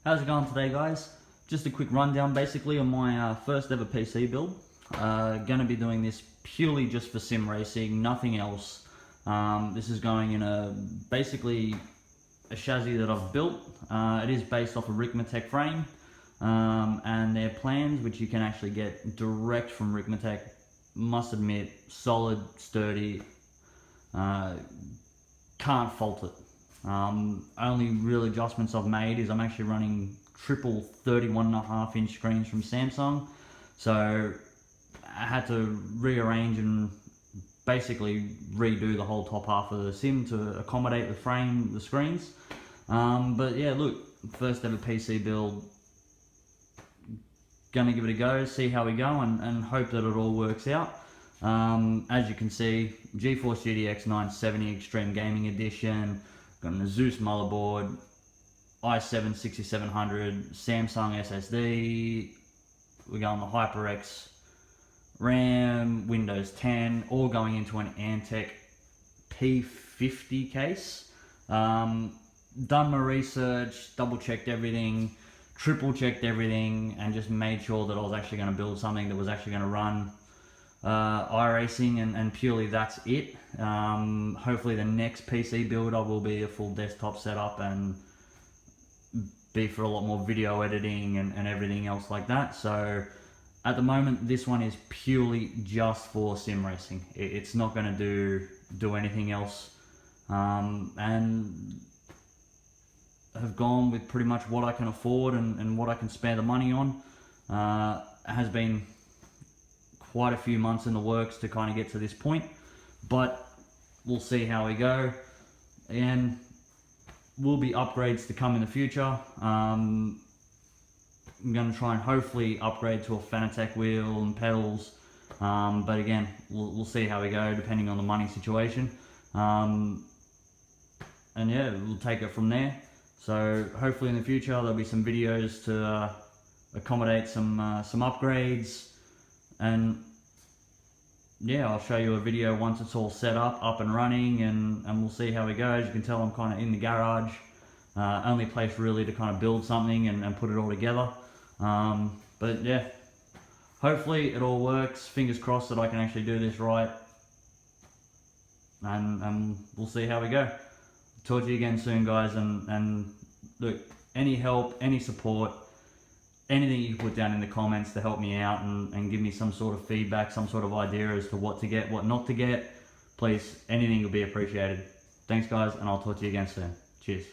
How's it going today, guys? Just a quick rundown basically on my first ever PC build. Gonna be doing this purely just for sim racing, nothing else. This is going in basically a chassis that I've built. It is based off a Ricmatech frame, and their plans, which you can actually get direct from Ricmatech. Must admit, solid, sturdy, can't fault it. Only real adjustments I've made is I'm actually running triple 31.5-inch screens from Samsung, so I had to rearrange and basically redo the whole top half of the sim to accommodate the frame, the screens. But yeah, look, first ever PC build, gonna give it a go, see how we go, and hope that it all works out. As you can see, GeForce GTX 970 Extreme Gaming Edition, got an Asus motherboard, i7 6700, Samsung SSD, we're going the HyperX RAM, Windows 10, all going into an Antec P50 case. Done my research, double checked everything, triple checked everything, and just made sure that I was actually going to build something that was actually going to run iRacing, and purely that's it. Hopefully the next PC build will be a full desktop setup and be for a lot more video editing and everything else like that. So at the moment this one is purely just for sim racing. It's not going to do anything else, and have gone with pretty much what I can afford and what I can spare the money on. It has been quite a few months in the works to kind of get to this point, but we'll see how we go. And will be upgrades to come in the future. I'm going to try and hopefully upgrade to a Fanatec wheel and pedals, but again, we'll see how we go depending on the money situation. And yeah, we'll take it from there. So hopefully in the future there'll be some videos to accommodate some upgrades, and yeah, I'll show you a video once it's all set up and running, and we'll see how it goes. You can tell I'm kind of in the garage, only place really to kind of build something and put it all together. But yeah, hopefully it all works. Fingers crossed that I can actually do this right, and we'll see how we go. Talk to you again soon, guys, and look, any help, any support, anything you can put down in the comments to help me out and give me some sort of feedback, some sort of idea as to what to get, what not to get, please, anything will be appreciated. Thanks, guys, and I'll talk to you again soon. Cheers.